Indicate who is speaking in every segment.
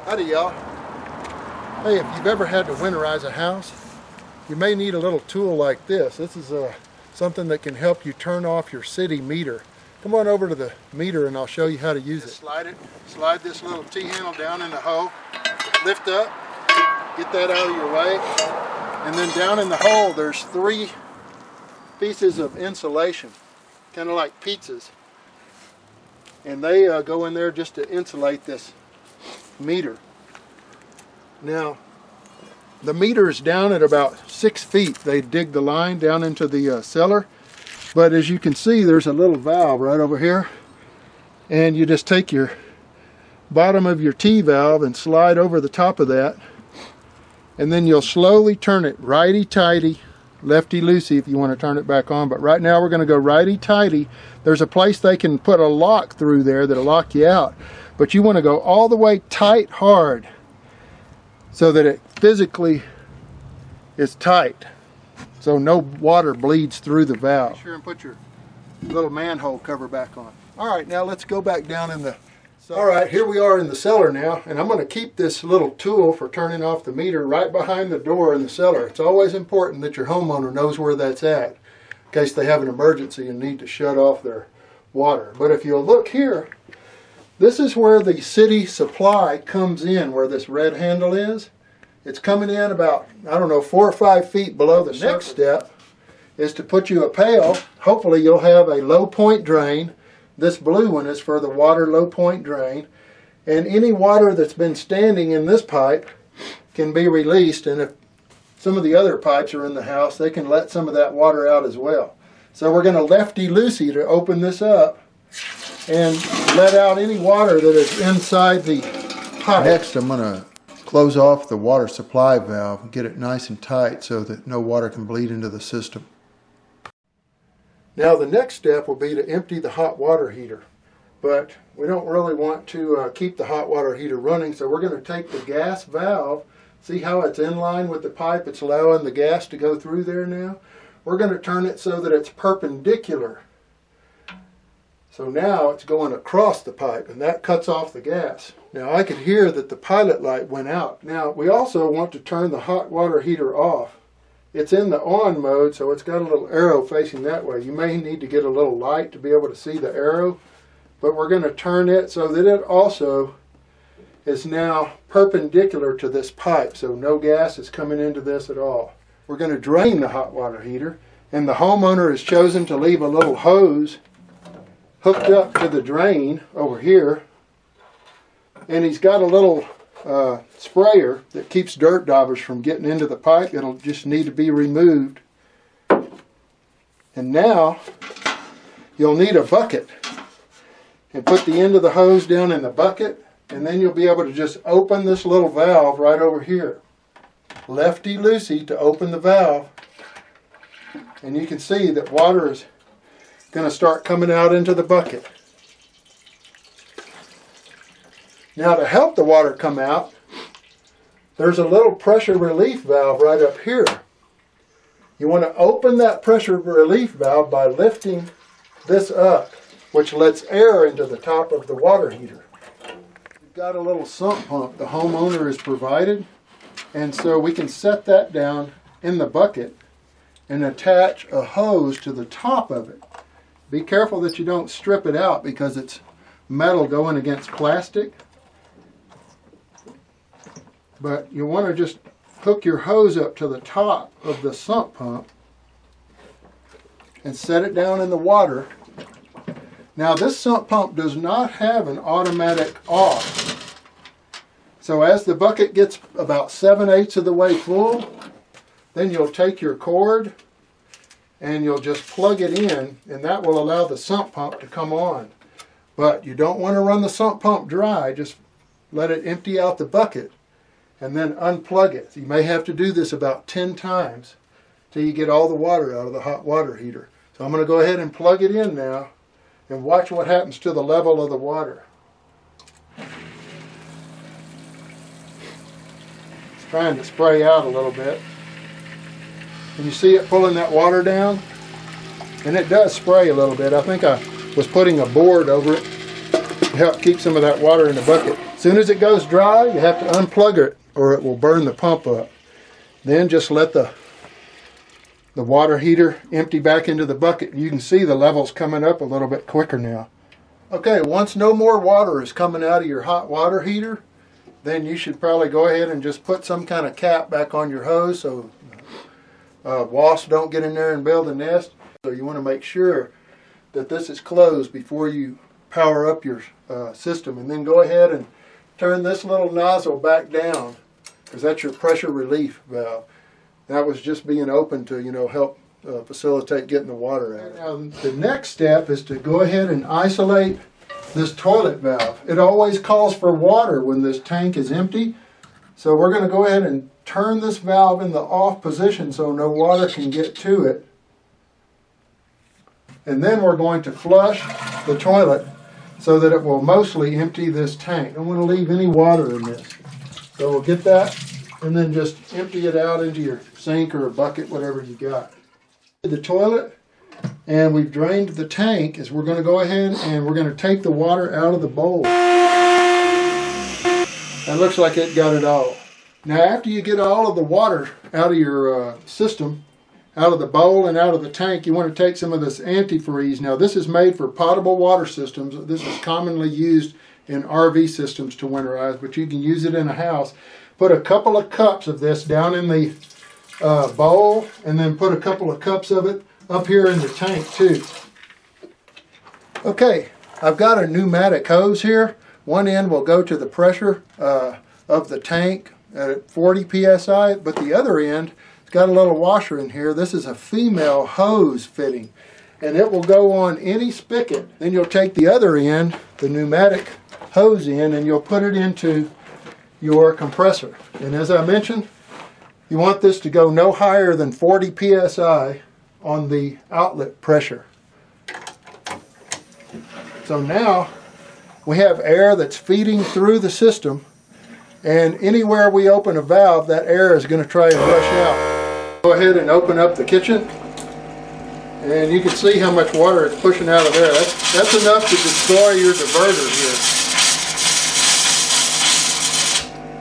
Speaker 1: Howdy y'all. Hey, if you've ever had to winterize a house, you may need a little tool like this. This is something that can help you turn off your city meter. Come on over to the meter and I'll show you how to use it. Slide this little T-handle down in the hole, lift up, get that out of your way, and then down in the hole there's 3 pieces of insulation, kind of like pizzas, and they go in there just to insulate this meter. Now the meter is down at about 6 feet. They dig the line down into the cellar, but as you can see there's a little valve right over here, and you just take your bottom of your T-valve and slide over the top of that, and then you'll slowly turn it righty-tighty, lefty-loosey if you want to turn it back on, but right now we're going to go righty-tighty. There's a place they can put a lock through there that'll lock you out, but you want to go all the way tight hard so that it physically is tight, so no water bleeds through the valve. Be sure and put your little manhole cover back on. Alright, now let's go back down in the cellar. Alright, here we are in the cellar now, and I'm going to keep this little tool for turning off the meter right behind the door in the cellar. It's always important that your homeowner knows where that's at in case they have an emergency and need to shut off their water. But if you'll look here, this is where the city supply comes in, where this red handle is. It's coming in about, I don't know, 4 or 5 feet below the surface. Next step is to put you a pail. Hopefully you'll have a low point drain. This blue one is for the water low point drain. And any water that's been standing in this pipe can be released, and if some of the other pipes are in the house, they can let some of that water out as well. So we're going to lefty-loosey to open this up and let out any water that is inside the pipe. Next, I'm going to close off the water supply valve and get it nice and tight so that no water can bleed into the system. Now the next step will be to empty the hot water heater, but we don't really want to keep the hot water heater running, so we're going to take the gas valve. See how it's in line with the pipe? It's allowing the gas to go through there now. We're going to turn it so that it's perpendicular. So now it's going across the pipe, and that cuts off the gas. Now I could hear that the pilot light went out. Now we also want to turn the hot water heater off. It's in the on mode, so it's got a little arrow facing that way. You may need to get a little light to be able to see the arrow, but we're going to turn it so that it also is now perpendicular to this pipe, so no gas is coming into this at all. We're going to drain the hot water heater, and the homeowner has chosen to leave a little hose hooked up to the drain over here, and he's got a little sprayer that keeps dirt daubers from getting into the pipe. It'll just need to be removed. And now you'll need a bucket, and put the end of the hose down in the bucket, and then you'll be able to just open this little valve right over here. Lefty-loosey to open the valve, and you can see that water is going to start coming out into the bucket. Now to help the water come out, there's a little pressure relief valve right up here. You want to open that pressure relief valve by lifting this up, which lets air into the top of the water heater. We've got a little sump pump the homeowner has provided, and so we can set that down in the bucket and attach a hose to the top of it. Be careful that you don't strip it out because it's metal going against plastic. But you want to just hook your hose up to the top of the sump pump and set it down in the water. Now this sump pump does not have an automatic off. So as the bucket gets about 7/8 of the way full, then you'll take your cord and you'll just plug it in, and that will allow the sump pump to come on. But you don't want to run the sump pump dry. Just let it empty out the bucket and then unplug it. You may have to do this about 10 times till you get all the water out of the hot water heater. So I'm going to go ahead and plug it in now and watch what happens to the level of the water. It's trying to spray out a little bit. Can you see it pulling that water down? And it does spray a little bit. I think I was putting a board over it to help keep some of that water in the bucket. As soon as it goes dry, you have to unplug it or it will burn the pump up. Then just let the water heater empty back into the bucket. You can see the levels coming up a little bit quicker now. Okay, once no more water is coming out of your hot water heater, then you should probably go ahead and just put some kind of cap back on your hose so wasps don't get in there and build a nest. So you want to make sure that this is closed before you power up your system. And then go ahead and turn this little nozzle back down, because that's your pressure relief valve. That was just being open to, you know, help facilitate getting the water out. Now, the next step is to go ahead and isolate this toilet valve. It always calls for water when this tank is empty. So we're going to go ahead and turn this valve in the off position so no water can get to it. And then we're going to flush the toilet so that it will mostly empty this tank. Don't want to leave any water in this. So we'll get that and then just empty it out into your sink or a bucket, whatever you got. The toilet, and we've drained the tank, is we're going to go ahead and we're going to take the water out of the bowl. That looks like it got it all. Now after you get all of the water out of your system, out of the bowl and out of the tank, you want to take some of this antifreeze. Now this is made for potable water systems. This is commonly used in RV systems to winterize, but you can use it in a house. Put a couple of cups of this down in the bowl, and then put a couple of cups of it up here in the tank too. Okay, I've got a pneumatic hose here. One end will go to the pressure of the tank at 40 psi, but the other end, it's got a little washer in here. This is a female hose fitting, and it will go on any spigot. Then you'll take the other end, the pneumatic hose end, and you'll put it into your compressor. And as I mentioned, you want this to go no higher than 40 psi on the outlet pressure. So now we have air that's feeding through the system, and anywhere we open a valve, that air is going to try and rush out. Go ahead and open up the kitchen, and you can see how much water it's pushing out of there. That's enough to destroy your diverter here.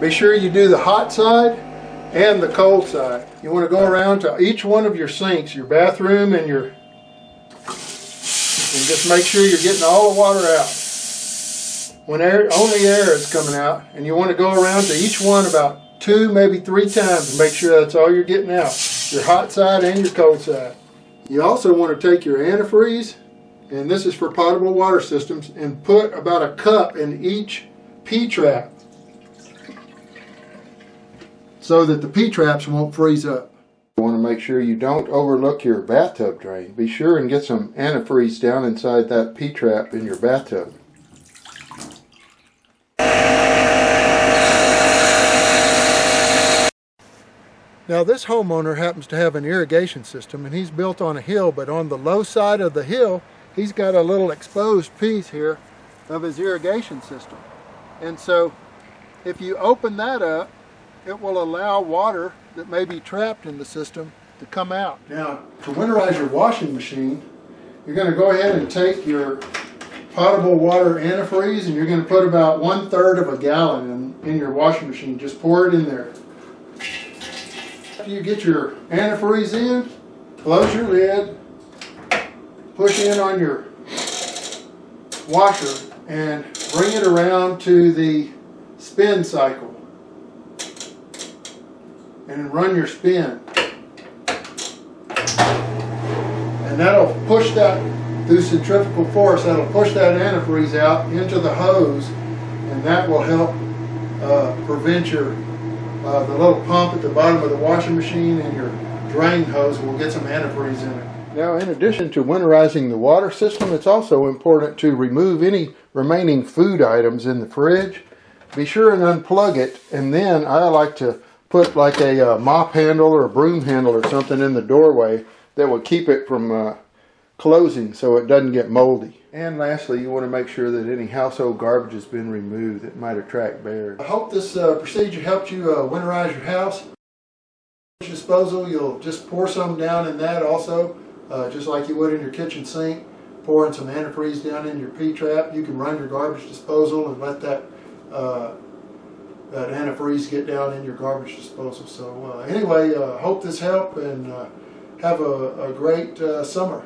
Speaker 1: Be sure you do the hot side and the cold side. You want to go around to each one of your sinks, your bathroom and just make sure you're getting all the water out. When only air is coming out, and you want to go around to each one about 2, maybe 3 times and make sure that's all you're getting out. Your hot side and your cold side. You also want to take your antifreeze, and this is for potable water systems, and put about a cup in each P-trap, so that the P-traps won't freeze up. You want to make sure you don't overlook your bathtub drain. Be sure and get some antifreeze down inside that P-trap in your bathtub. Now this homeowner happens to have an irrigation system, and he's built on a hill, but on the low side of the hill, he's got a little exposed piece here of his irrigation system. And so if you open that up, it will allow water that may be trapped in the system to come out. Now, to winterize your washing machine, you're going to go ahead and take your potable water antifreeze, and you're going to put about 1/3 of a gallon in your washing machine. Just pour it in there. After you get your antifreeze in, close your lid, push in on your washer, and bring it around to the spin cycle. And run your spin. And that'll push that, through centrifugal force, that'll push that antifreeze out into the hose, and that will help prevent the little pump at the bottom of the washing machine, and your drain hose will get some antifreeze in it. Now, in addition to winterizing the water system, it's also important to remove any remaining food items in the fridge. Be sure and unplug it, and then I like to put like a mop handle or a broom handle or something in the doorway that will keep it from closing so it doesn't get moldy. And lastly, you want to make sure that any household garbage has been removed that might attract bears. I hope this procedure helped you winterize your house. Disposal, you'll just pour some down in that also, just like you would in your kitchen sink. Pouring some antifreeze down in your P-trap. You can run your garbage disposal and let that that antifreeze get down in your garbage disposal. So anyway, hope this helped, and have a great summer.